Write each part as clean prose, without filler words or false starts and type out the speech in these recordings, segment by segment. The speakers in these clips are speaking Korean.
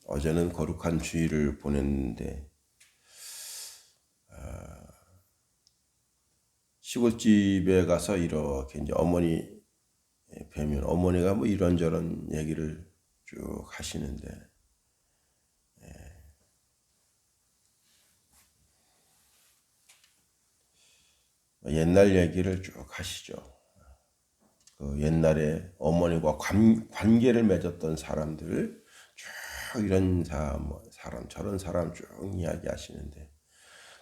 어제는 거룩한 주일을 보냈는데 시골집에 가서 이렇게 이제 어머니 뵈면 어머니가 뭐 이런저런 얘기를 쭉 하시는데 옛날 얘기를 쭉 하시죠. 그 옛날에 어머니와 관계를 맺었던 사람들 쭉 이런 사람 저런 사람 쭉 이야기하시는데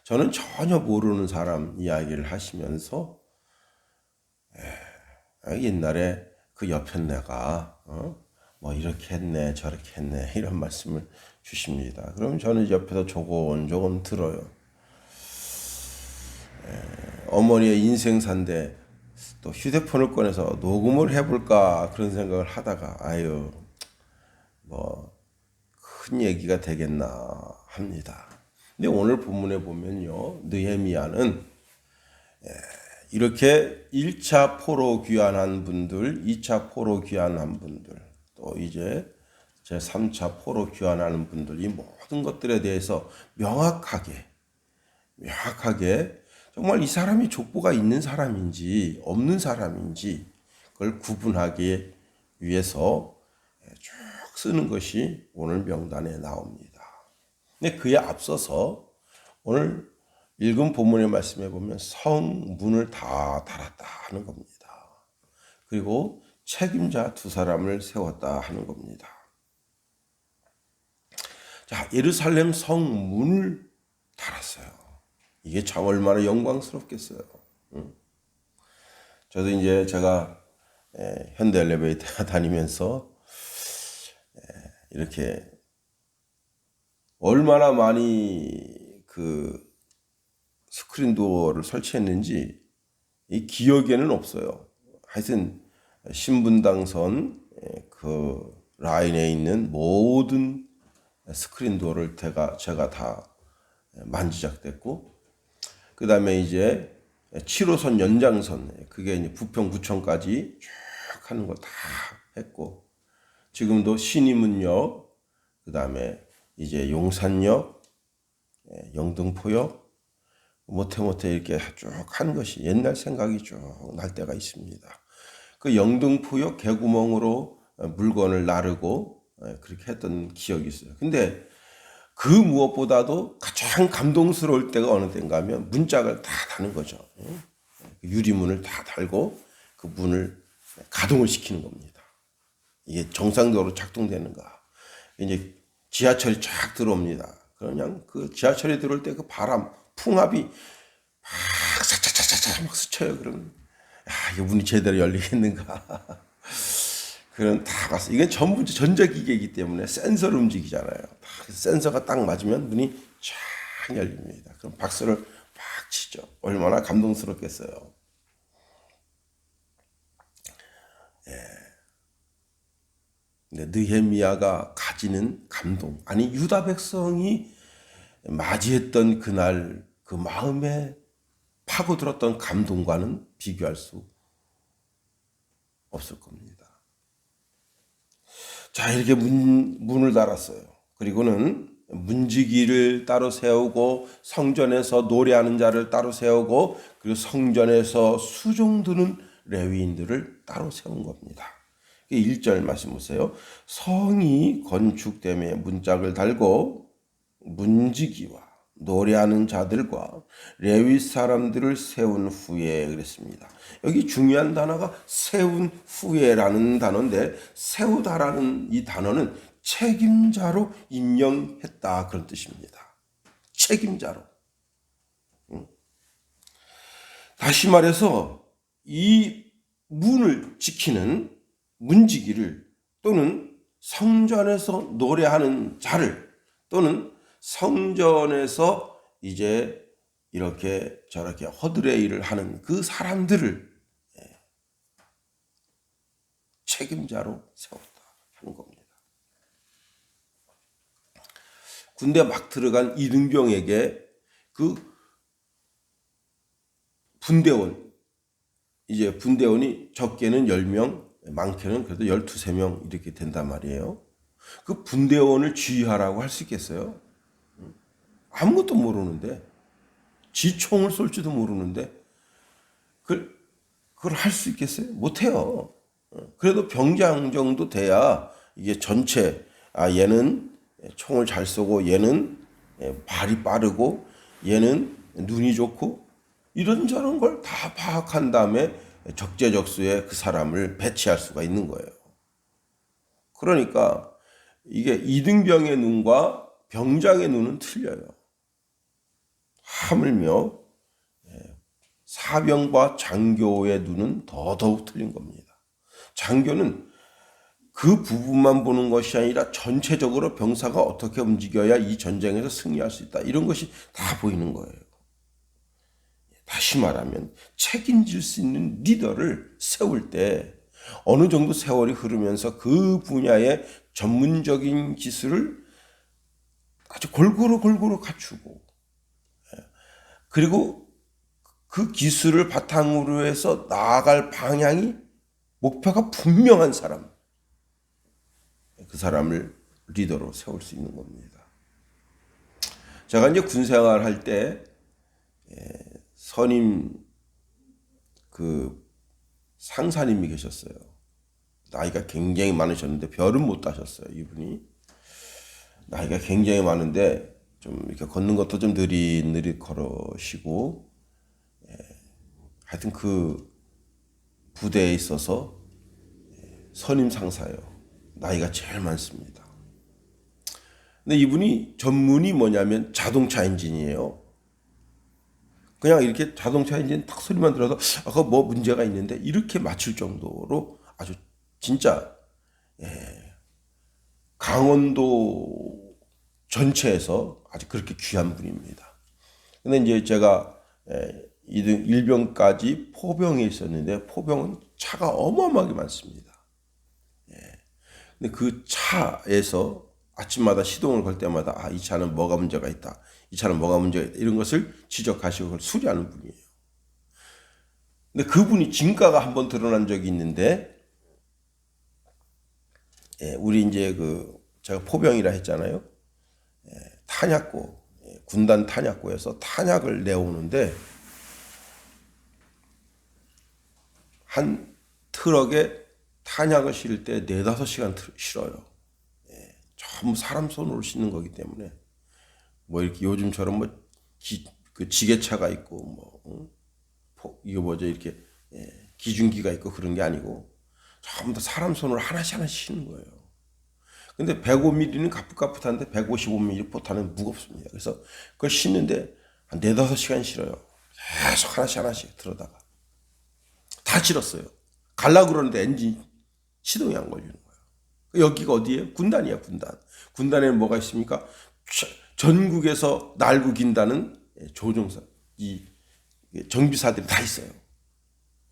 저는 전혀 모르는 사람 이야기를 하시면서 옛날에 그 옆에 내가 뭐 이렇게 했네 저렇게 했네 이런 말씀을 주십니다. 그럼 저는 옆에서 조곤조곤 들어요. 어머니의 인생사인데 또 휴대폰을 꺼내서 녹음을 해볼까 그런 생각을 하다가 아유 뭐 큰 얘기가 되겠나 합니다. 근데 오늘 본문에 보면요, 느헤미야는 이렇게 1차 포로 귀환한 분들, 2차 포로 귀환한 분들, 또 이제 제3차 포로 귀환하는 분들, 이 모든 것들에 대해서 명확하게 정말 이 사람이 족보가 있는 사람인지 없는 사람인지 그걸 구분하기 위해서 쭉 쓰는 것이 오늘 명단에 나옵니다. 근데 그에 앞서서 오늘 읽은 본문의 말씀에 보면 성문을 다 달았다 하는 겁니다. 그리고 책임자 두 사람을 세웠다 하는 겁니다. 자, 예루살렘 성문을 달았어요. 이게 참 얼마나 영광스럽겠어요. 저도 이제 제가 현대 엘리베이터 다니면서 이렇게 얼마나 많이 그 스크린 도어를 설치했는지 이 기억에는 없어요. 하여튼 신분당선 그 라인에 있는 모든 스크린 도어를 제가 다 만지작됐고, 그 다음에 이제 7호선 연장선, 그게 이제 부평구청까지 쭉 하는 거 다 했고, 지금도 신의문역, 그 다음에 이제 용산역, 영등포역, 못해 이렇게 쭉 한 것이 옛날 생각이 쭉 날 때가 있습니다. 그 영등포역 개구멍으로 물건을 나르고 그렇게 했던 기억이 있어요. 근데 그 무엇보다도 가장 감동스러울 때가 어느 때인가 하면 문짝을 다 다는 거죠. 유리문을 다 달고 그 문을 가동을 시키는 겁니다. 이게 정상적으로 작동되는가. 이제 지하철이 쫙 들어옵니다. 그냥 그 지하철이 들어올 때 그 바람, 풍압이 막 차차차차차 막 스쳐요. 그러면 이 문이 제대로 열리겠는가. 그런 다 봤어. 이건 전부 전자기계이기 때문에 센서로 움직이잖아요. 센서가 딱 맞으면 문이 쫙 열립니다. 그럼 박수를 막 치죠. 얼마나 감동스럽겠어요. 근데 느헤미야가 가지는 감동, 아니 유다 백성이 맞이했던 그날 그 마음에 파고들었던 감동과는 비교할 수 없을 겁니다. 자, 이렇게 문을 달았어요. 그리고는 문지기를 따로 세우고 성전에서 노래하는 자를 따로 세우고 그리고 성전에서 수종 드는 레위인들을 따로 세운 겁니다. 1절 말씀 보세요. 성이 건축됨에 문짝을 달고 문지기와 노래하는 자들과 레위 사람들을 세운 후에 그랬습니다. 여기 중요한 단어가 세운 후에라는 단어인데 세우다라는 이 단어는 책임자로 임명했다 그런 뜻입니다. 책임자로. 다시 말해서 이 문을 지키는 문지기를 또는 성전에서 노래하는 자를 또는 성전에서 이제 이렇게 저렇게 허드레일을 하는 그 사람들을 책임자로 세웠다 하는 겁니다. 군대 막 들어간 이등병에게 그 분대원, 이제 분대원이 적게는 10명, 많게는 그래도 12, 13명 이렇게 된단 말이에요. 그 분대원을 지휘하라고 할 수 있겠어요? 아무것도 모르는데, 지 총을 쏠지도 모르는데, 그걸 할 수 있겠어요? 못해요. 그래도 병장 정도 돼야 이게 전체, 얘는 총을 잘 쏘고, 얘는 발이 빠르고, 얘는 눈이 좋고, 이런저런 걸 다 파악한 다음에 적재적소에 그 사람을 배치할 수가 있는 거예요. 그러니까 이게 이등병의 눈과 병장의 눈은 틀려요. 하물며 사병과 장교의 눈은 더더욱 틀린 겁니다. 장교는 그 부분만 보는 것이 아니라 전체적으로 병사가 어떻게 움직여야 이 전쟁에서 승리할 수 있다. 이런 것이 다 보이는 거예요. 다시 말하면 책임질 수 있는 리더를 세울 때 어느 정도 세월이 흐르면서 그 분야의 전문적인 기술을 아주 골고루 갖추고, 그리고 그 기술을 바탕으로 해서 나아갈 방향이 목표가 분명한 사람, 그 사람을 리더로 세울 수 있는 겁니다. 제가 이제 군 생활할 때 선임 그 상사님이 계셨어요. 나이가 굉장히 많으셨는데 별은 못 따셨어요. 이분이 나이가 굉장히 많은데 좀 이렇게 걷는 것도 좀 느릿느릿 걸으시고, 하여튼 그 부대에 있어서 선임 상사예요. 나이가 제일 많습니다. 근데 이분이 전문이 뭐냐면 자동차 엔진이에요. 그냥 이렇게 자동차 엔진 딱 소리만 들어도 그거 뭐 문제가 있는데 이렇게 맞출 정도로 아주 진짜 강원도 전체에서 아주 그렇게 귀한 분입니다. 근데 이제 제가 2등 1병까지 포병에 있었는데 포병은 차가 어마어마하게 많습니다. 근데 그 차에서 아침마다 시동을 걸 때마다 이 차는 뭐가 문제가 있다. 이 차는 뭐가 문제가 있다. 이런 것을 지적하시고 그걸 수리하는 분이에요. 근데 그분이 진가가 한번 드러난 적이 있는데, 우리 이제 제가 포병이라 했잖아요. 탄약고, 군단 탄약고에서 탄약을 내오는데 한 트럭에 탄약을 실을 때 4-5시간 실어요. 전부 사람 손으로 싣는 거기 때문에 뭐 이렇게 요즘처럼 그 지게차가 있고 이거 뭐죠 이렇게 기중기가 있고 그런 게 아니고 전부 다 사람 손으로 하나씩 싣는 거예요. 근데 105mm는 가뿐가뿐한데 155mm 포탄은 무겁습니다. 그래서 그걸 싣는데 한 4-5시간 실어요. 계속 하나씩 들어다가 다 실었어요. 갈라 그러는데 엔진 시동이 안 걸리는 거예요. 여기가 어디예요? 군단이야, 군단. 군단에는 뭐가 있습니까? 전국에서 날고 긴다는 조종사, 이 정비사들이 다 있어요.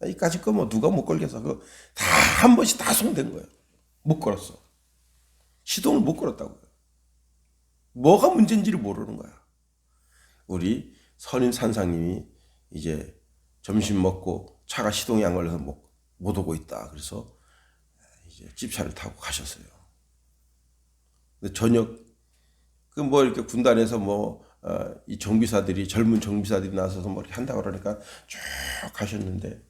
이까짓 거 뭐 누가 못 걸겠어. 그거 다 한 번씩 다 송된 거예요. 못 걸었어. 시동을 못 걸었다고요. 뭐가 문제인지를 모르는 거야. 우리 선임 산상님이 이제 점심 먹고 차가 시동이 안 걸려서 못 오고 있다. 그래서 이제 집차를 타고 가셨어요. 근데 저녁 뭐 이렇게 군단에서 이 정비사들이 젊은 정비사들이 나서서 뭐 이렇게 한다고 그러니까 쭉 가셨는데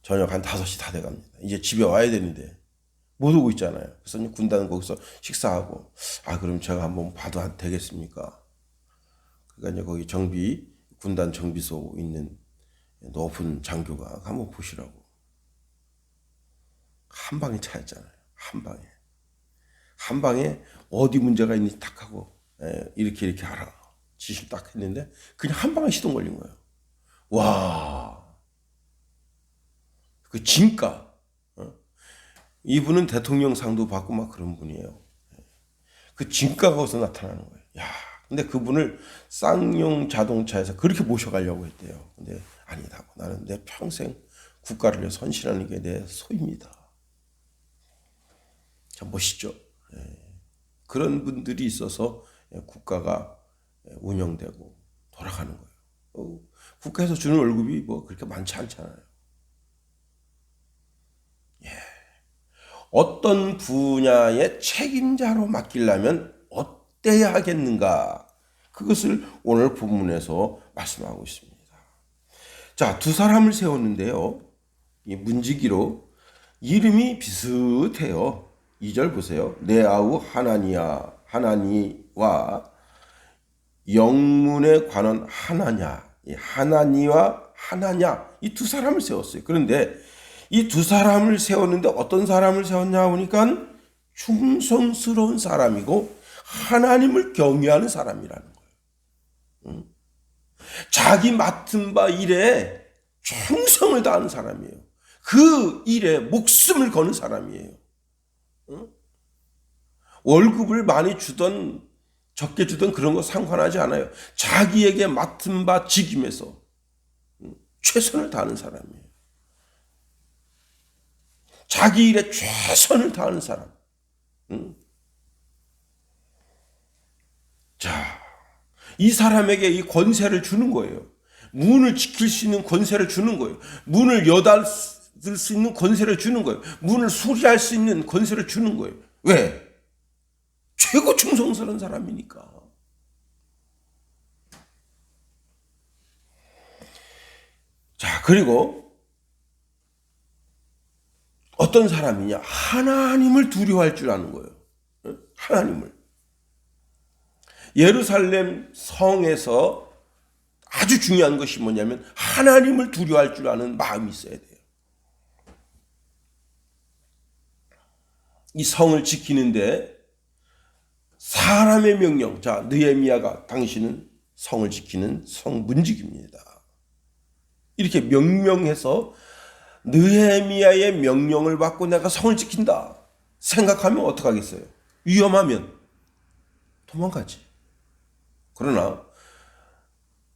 저녁 한 5시 다 돼갑니다. 이제 집에 와야 되는데 못 오고 있잖아요. 그래서 이제 군단은 거기서 식사하고 그럼 제가 한번 봐도 되겠습니까? 그러니까 이제 거기 군단 정비소 있는 높은 장교가 한번 보시라고. 한 방에 차였잖아요. 한 방에 어디 문제가 있는지 딱 하고 이렇게 하라 지시를 딱 했는데 그냥 한 방에 시동 걸린 거예요. 와, 그 진가. 이분은 대통령 상도 받고 막 그런 분이에요. 그 진가가 거기서 나타나는 거예요. 야, 근데 그분을 쌍용 자동차에서 그렇게 모셔가려고 했대요. 근데 아니다고. 나는 내 평생 국가를 위해 헌신하는 게 내 소입니다. 참 멋있죠. 그런 분들이 있어서 국가가 운영되고 돌아가는 거예요. 국가에서 주는 월급이 뭐 그렇게 많지 않잖아요. 어떤 분야의 책임자로 맡기려면 어때야 하겠는가? 그것을 오늘 본문에서 말씀하고 있습니다. 자, 두 사람을 세웠는데요. 이 문지기로 이름이 비슷해요. 2절 보세요. 네아우 하나니와 영문에 관한 하나냐. 하나니와 하나냐. 이 두 사람을 세웠어요. 그런데 이 두 사람을 세웠는데 어떤 사람을 세웠냐 보니까 충성스러운 사람이고 하나님을 경외하는 사람이라는 거예요. 자기 맡은 바 일에 충성을 다하는 사람이에요. 그 일에 목숨을 거는 사람이에요. 월급을 많이 주던 적게 주던 그런 거 상관하지 않아요. 자기에게 맡은 바 직임에서 최선을 다하는 사람이에요. 자기 일에 최선을 다하는 사람. 자, 이 사람에게 이 권세를 주는 거예요. 문을 지킬 수 있는 권세를 주는 거예요. 문을 여닫을 수 있는 권세를 주는 거예요. 문을 수리할 수 있는 권세를 주는 거예요. 왜? 최고 충성스러운 사람이니까. 자, 그리고 어떤 사람이냐? 하나님을 두려워할 줄 아는 거예요. 하나님을. 예루살렘 성에서 아주 중요한 것이 뭐냐면 하나님을 두려워할 줄 아는 마음이 있어야 돼요. 이 성을 지키는데 사람의 명령, 자, 느헤미야가 당신은 성을 지키는 성문직입니다. 이렇게 명명해서 느헤미야의 명령을 받고 내가 성을 지킨다 생각하면 어떡하겠어요? 위험하면 도망가지. 그러나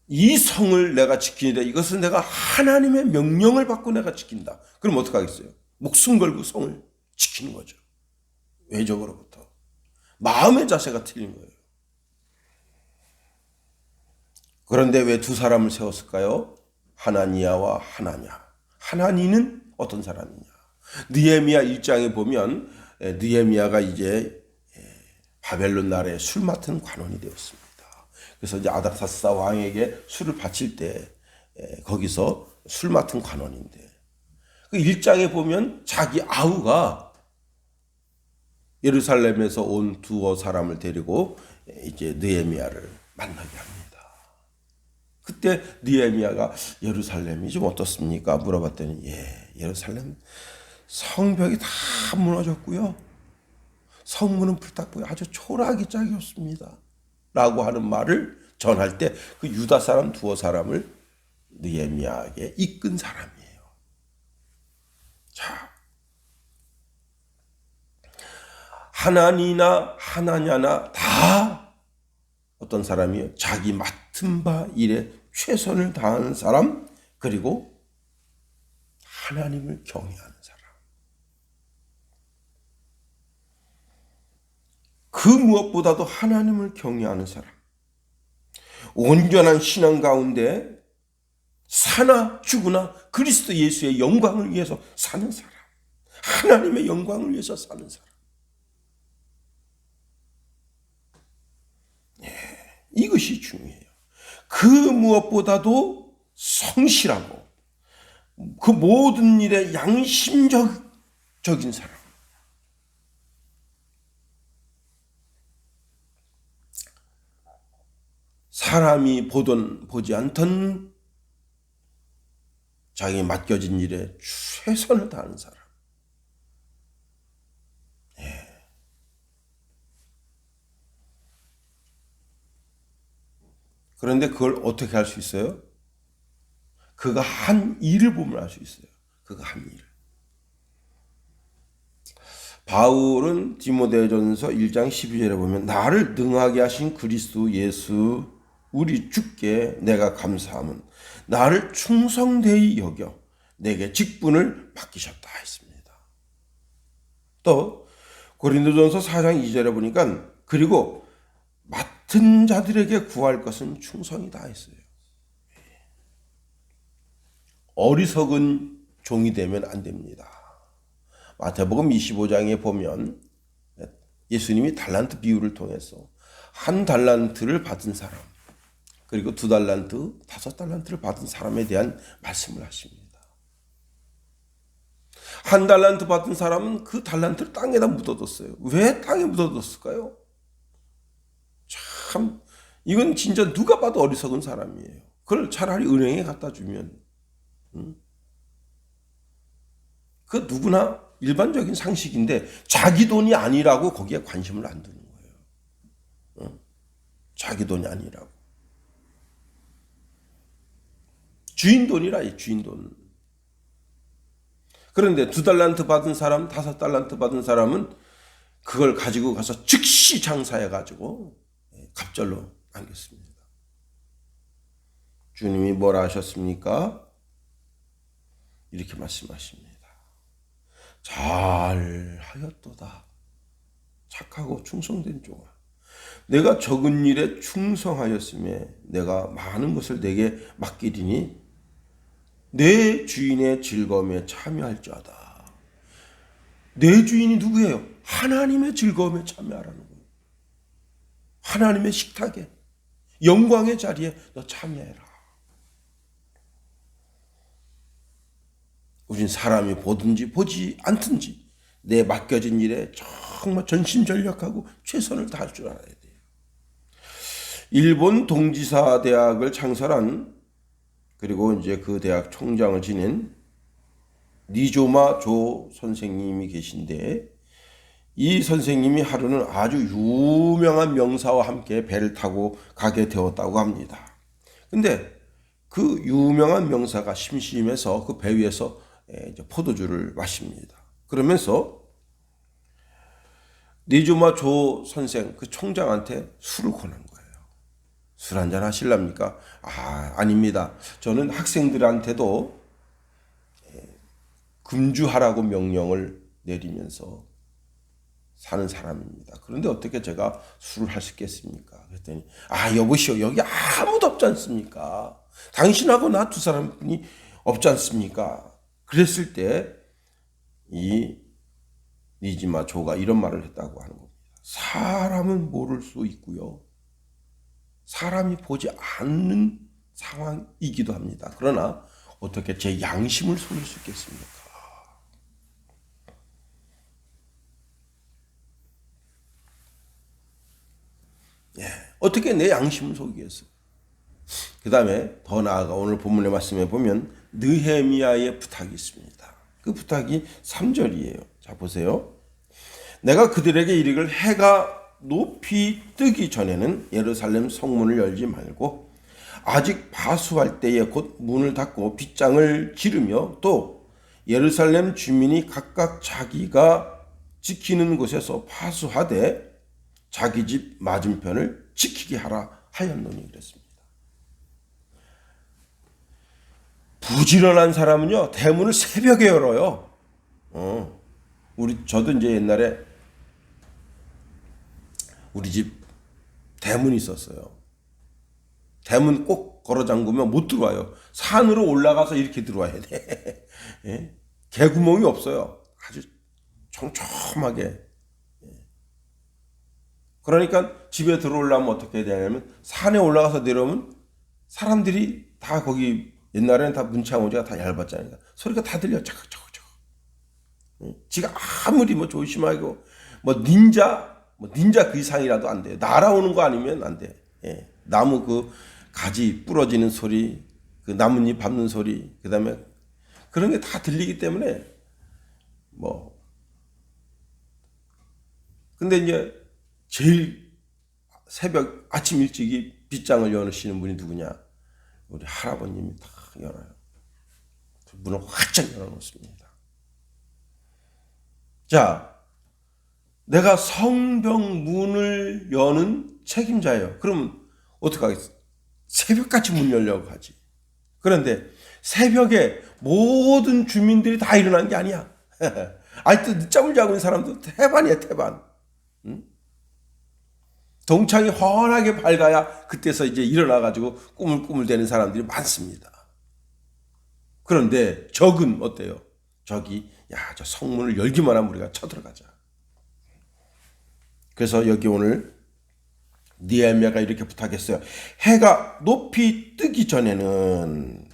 이 성을 내가 지키는데 이것은 내가 하나님의 명령을 받고 내가 지킨다. 그럼 어떡하겠어요? 목숨 걸고 성을 지키는 거죠. 외적으로부터. 마음의 자세가 틀린 거예요. 그런데 왜 두 사람을 세웠을까요? 하나니야와 하나냐. 하나니는 어떤 사람이냐? 느헤미야 1장에 보면 느헤미야가 이제 바벨론 나라의 술 맡은 관원이 되었습니다. 그래서 이제 아닥사스다 왕에게 술을 바칠 때 거기서 술 맡은 관원인데 그 1장에 보면 자기 아우가 예루살렘에서 온 두어 사람을 데리고 이제 느헤미야를 만나게 합니다. 그때 느헤미야가 예루살렘이 좀 어떻습니까? 물어봤더니 예루살렘 성벽이 다 무너졌고요. 성문은 불탔고요. 아주 초라하기 짝이 없습니다. 라고 하는 말을 전할 때 그 유다 사람 두어 사람을 느헤미야에게 이끈 사람이에요. 자, 하나니나 하나냐나 다 어떤 사람이요? 자기 맡은 바 일에 최선을 다하는 사람, 그리고 하나님을 경외하는 사람. 그 무엇보다도 하나님을 경외하는 사람. 온전한 신앙 가운데 사나 죽으나 그리스도 예수의 영광을 위해서 사는 사람. 하나님의 영광을 위해서 사는 사람. 이것이 중요해요. 그 무엇보다도 성실하고 그 모든 일에 양심적인 사람. 사람이 보던 보지 않던 자기 맡겨진 일에 최선을 다하는 사람. 그런데 그걸 어떻게 할 수 있어요? 그가 한 일을 보면 알 수 있어요. 그가 한 일을. 바울은 디모데전서 1장 12절에 보면 나를 능하게 하신 그리스도 예수 우리 주께 내가 감사함은 나를 충성되이 여겨 내게 직분을 맡기셨다 했습니다. 또 고린도전서 4장 2절에 보니까 그리고 맡은 자들에게 구할 것은 충성이다 했어요. 어리석은 종이 되면 안 됩니다. 마태복음 25장에 보면 예수님이 달란트 비유를 통해서 한 달란트를 받은 사람, 그리고 두 달란트, 다섯 달란트를 받은 사람에 대한 말씀을 하십니다. 한 달란트 받은 사람은 그 달란트를 땅에다 묻어뒀어요. 왜 땅에 묻어뒀을까요? 참, 이건 진짜 누가 봐도 어리석은 사람이에요. 그걸 차라리 은행에 갖다 주면, 그 누구나 일반적인 상식인데 자기 돈이 아니라고 거기에 관심을 안 두는 거예요. 자기 돈이 아니라고. 주인 돈이라, 이 주인 돈. 그런데 두 달란트 받은 사람, 다섯 달란트 받은 사람은 그걸 가지고 가서 즉시 장사해 가지고 갑절로 남겼습니다. 주님이 뭐라 하셨습니까? 이렇게 말씀하십니다. 잘하였도다. 착하고 충성된 종아. 내가 적은 일에 충성하였음에 내가 많은 것을 내게 맡기리니 내 주인의 즐거움에 참여할지어다. 내 주인이 누구예요? 하나님의 즐거움에 참여하라는 거예요. 하나님의 식탁에, 영광의 자리에 너 참여해라. 우린 사람이 보든지 보지 않든지 내 맡겨진 일에 정말 전심전력하고 최선을 다할 줄 알아야 돼요. 일본 동지사 대학을 창설한, 그리고 이제 그 대학 총장을 지낸 니조마 조 선생님이 계신데, 이 선생님이 하루는 아주 유명한 명사와 함께 배를 타고 가게 되었다고 합니다. 근데 그 유명한 명사가 심심해서 그 배 위에서 포도주를 마십니다. 그러면서 니조마 조 선생, 그 총장한테 술을 권한 거예요. 술 한잔 하실랍니까? 아닙니다. 저는 학생들한테도 금주하라고 명령을 내리면서 사는 사람입니다. 그런데 어떻게 제가 술을 할 수 있겠습니까? 그랬더니 여보시오, 여기 아무도 없지 않습니까? 당신하고 나 두 사람뿐이 없지 않습니까? 그랬을 때 이 니지마 조가 이런 말을 했다고 하는 겁니다. 사람은 모를 수 있고요, 사람이 보지 않는 상황이기도 합니다. 그러나 어떻게 제 양심을 속일 수 있겠습니까? 어떻게 내 양심을 속이겠어요? 그 다음에 더 나아가 오늘 본문의 말씀에 보면 느헤미야의 부탁이 있습니다. 그 부탁이 3절이에요. 자, 보세요. 내가 그들에게 이르기를 해가 높이 뜨기 전에는 예루살렘 성문을 열지 말고 아직 파수할 때에 곧 문을 닫고 빗장을 지르며 또 예루살렘 주민이 각각 자기가 지키는 곳에서 파수하되 자기 집 맞은편을 지키게 하라 하였노니 그랬습니다. 부지런한 사람은요, 대문을 새벽에 열어요. 저도 이제 옛날에 우리 집 대문이 있었어요. 대문 꼭 걸어 잠그면 못 들어와요. 산으로 올라가서 이렇게 들어와야 돼. 예? 개구멍이 없어요. 아주 촘촘하게. 그러니까 집에 들어오려면 어떻게 해야 되냐면 산에 올라가서 내려오면 사람들이 다 거기, 옛날에는 다 문창호지가 다 얇았잖아요. 소리가 다 들려. 차곡차곡. 지가 아무리 조심하고 닌자 그 이상이라도 안 돼요. 날아오는 거 아니면 안 돼. 나무 그 가지 부러지는 소리, 그 나뭇잎 밟는 소리, 그 다음에 그런 게 다 들리기 때문에 근데 이제 제일 새벽 아침 일찍이 빗장을 여시는 분이 누구냐? 우리 할아버님이 딱 열어요. 문을 활짝 열어놓습니다. 자, 내가 성벽 문을 여는 책임자예요. 그러면 어떡하겠어? 새벽같이 문 열려고 하지. 그런데 새벽에 모든 주민들이 다 일어난 게 아니야. 아직도 늦잠을 자고 있는 사람도 태반이야, 태반. 응? 동창이 환하게 밝아야 그때서 이제 일어나가지고 꾸물꾸물 대는 사람들이 많습니다. 그런데 적은 어때요? 저 성문을 열기만 하면 우리가 쳐들어가자. 그래서 여기 오늘 느헤미야가 이렇게 부탁했어요. 해가 높이 뜨기 전에는,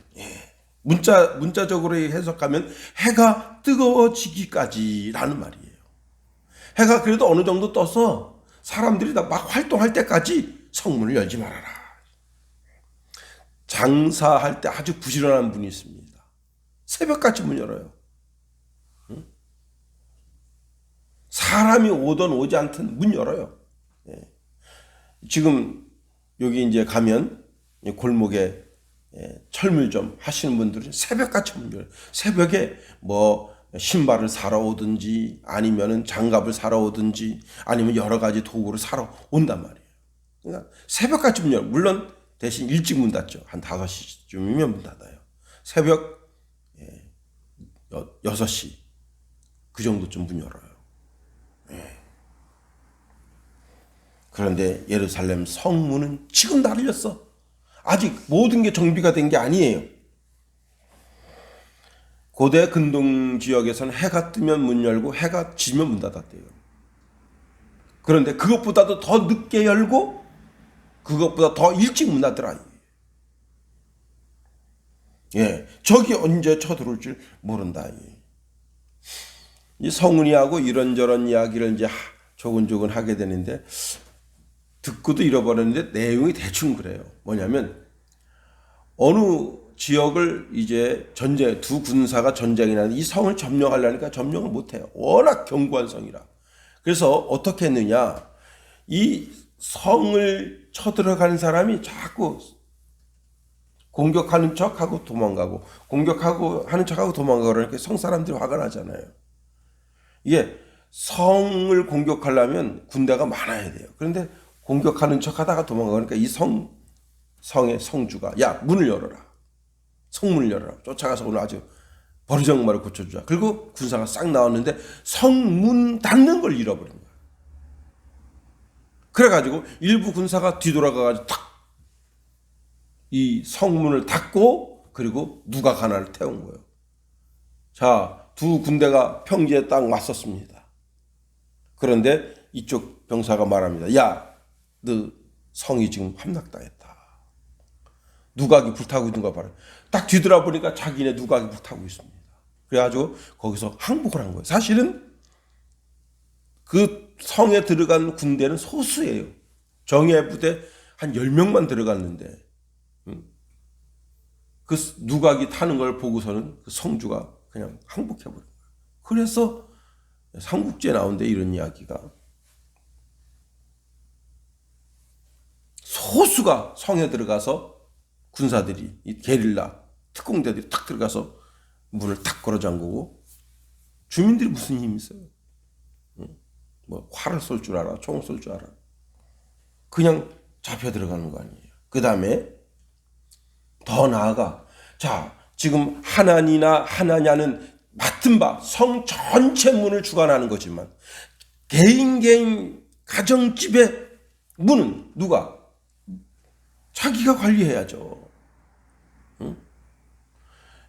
문자적으로 해석하면 해가 뜨거워지기까지라는 말이에요. 해가 그래도 어느 정도 떠서 사람들이 다 막 활동할 때까지 성문을 열지 말아라. 장사할 때 아주 부지런한 분이 있습니다. 새벽까지 문 열어요. 사람이 오든 오지 않든 문 열어요. 지금 여기 이제 가면 골목에 철물점 하시는 분들은 새벽같이 문 열어요. 새벽에 뭐 신발을 사러 오든지 아니면은 장갑을 사러 오든지 아니면 여러 가지 도구를 사러 온단 말이에요. 그러니까 새벽같이 문 열어요. 물론 대신 일찍 문 닫죠. 한 5시쯤이면 문 닫아요. 새벽 6시 그 정도쯤 문 열어요. 그런데 예루살렘 성문은 지금 다 열렸어. 아직 모든 게 정비가 된 게 아니에요. 고대 근동 지역에서는 해가 뜨면 문 열고 해가 지면 문 닫았대요. 그런데 그것보다도 더 늦게 열고 그것보다 더 일찍 문 닫더라. 저기 언제 쳐들어올 줄 모른다. 이 성은이하고 이런저런 이야기를 이제 조근조근 하게 되는데 듣고도 잃어버렸는데 내용이 대충 그래요. 뭐냐면 어느 지역을 이제 두 군사가 전쟁이 나는데 이 성을 점령하려니까 점령을 못해요. 워낙 견고한 성이라. 그래서 어떻게 했느냐. 이 성을 쳐들어가는 사람이 자꾸 공격하는 척하고 도망가고 공격하고 하는 척하고 도망가고 그러니까 성 사람들이 화가 나잖아요. 이게 성을 공격하려면 군대가 많아야 돼요. 그런데 공격하는 척하다가 도망가니까 이 성의 성주가 문을 열어라. 성문을 열어라. 쫓아가서 오늘 아주 버르장마를 고쳐주자. 그리고 군사가 싹 나왔는데 성문 닫는 걸 잃어버린 거야. 그래가지고 일부 군사가 뒤돌아가가지고 탁 이 성문을 닫고 그리고 누각 하나를 태운 거예요. 자, 두 군대가 평지에 딱 맞섰습니다. 그런데 이쪽 병사가 말합니다. 너 성이 지금 함락당했다. 누각이 불타고 있는 거 봐라. 딱 뒤돌아보니까 자기네 누각이 불타고 있습니다. 그래가지고 거기서 항복을 한 거예요. 사실은 그 성에 들어간 군대는 소수예요. 정예 부대 한 10명만 들어갔는데 그 누각이 타는 걸 보고서는 그 성주가 그냥 항복해버린 거예요. 그래서 삼국지에 나오는데 이런 이야기가 소수가 성에 들어가서 군사들이 이 게릴라 특공대들이 탁 들어가서 문을 탁 걸어 잠그고 주민들이 무슨 힘이 있어요? 뭐 활을 쏠 줄 알아? 총을 쏠 줄 알아? 그냥 잡혀 들어가는 거 아니에요. 그 다음에 더 나아가 지금 하나냐는 맡은 바 성 전체 문을 주관하는 거지만 개인 가정집의 문은 누가? 자기가 관리해야죠.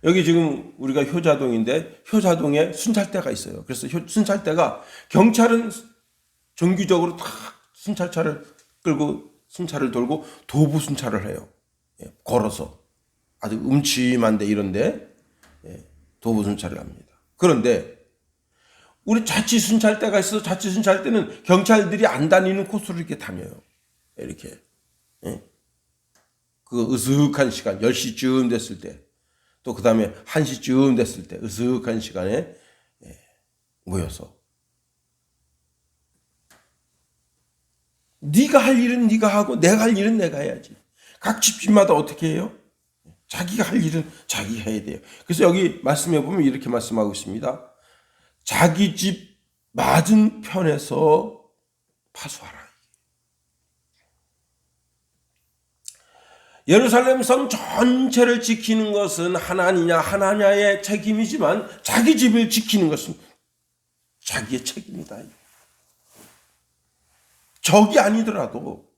여기 지금 우리가 효자동인데 효자동에 순찰대가 있어요. 그래서 순찰대가 경찰은 정기적으로 다 순찰차를 끌고 순찰을 돌고 도보 순찰을 해요. 걸어서 아주 음침한데 이런데 도보 순찰을 합니다. 그런데 우리 자치 순찰대가 있어서 자치 순찰대는 경찰들이 안 다니는 코스로 이렇게 다녀요. 이렇게 그 으슥한 시간 10시쯤 됐을 때 또 그 다음에 1시쯤 됐을 때 으슥한 시간에 모여서 네가 할 일은 네가 하고 내가 할 일은 내가 해야지. 각 집집마다 어떻게 해요? 자기가 할 일은 자기가 해야 돼요. 그래서 여기 말씀해 보면 이렇게 말씀하고 있습니다. 자기 집 맞은 편에서 파수하라. 예루살렘 성 전체를 지키는 것은 하나냐의 책임이지만 자기 집을 지키는 것은 자기의 책임이다. 적이 아니더라도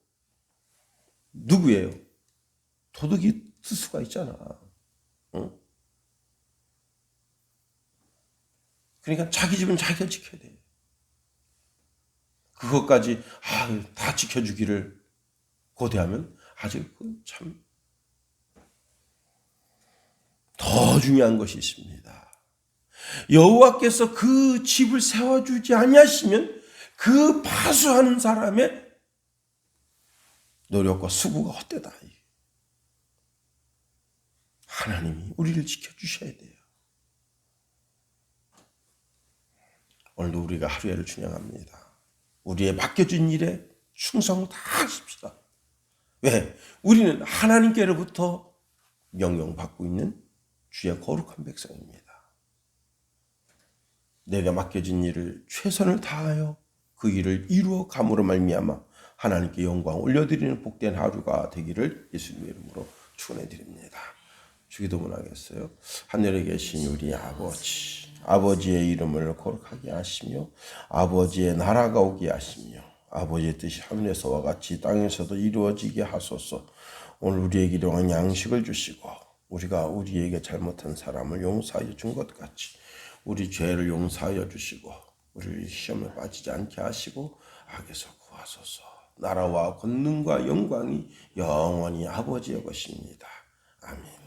누구예요? 도둑이 쓸 수가 있잖아. 응? 그러니까 자기 집은 자기가 지켜야 돼요. 그것까지 다 지켜주기를 고대하면 아주 참 더 중요한 것이 있습니다. 여호와께서 그 집을 세워주지 아니하시면 그 파수하는 사람의 노력과 수고가 헛되다. 하나님이 우리를 지켜주셔야 돼요. 오늘도 우리가 하루에를 준양합니다. 우리의 맡겨진 일에 충성 다 하십시다. 왜? 우리는 하나님께로부터 명령받고 있는 주의 거룩한 백성입니다. 내가 맡겨진 일을 최선을 다하여 그 일을 이루어 감으로 말미암아 하나님께 영광 올려드리는 복된 하루가 되기를 예수님의 이름으로 축원해 드립니다. 주기도문 하겠어요. 하늘에 계신 우리 아버지, 아버지의 이름을 거룩하게 하시며 아버지의 나라가 오게 하시며 아버지의 뜻이 하늘에서와 같이 땅에서도 이루어지게 하소서. 오늘 우리에게 일용할 양식을 주시고 우리가 우리에게 잘못한 사람을 용서하여 준 것 같이 우리 죄를 용서하여 주시고 우리를 시험에 빠지지 않게 하시고 악에서 구하소서. 나라와 권능과 영광이 영원히 아버지의 것입니다. 아멘.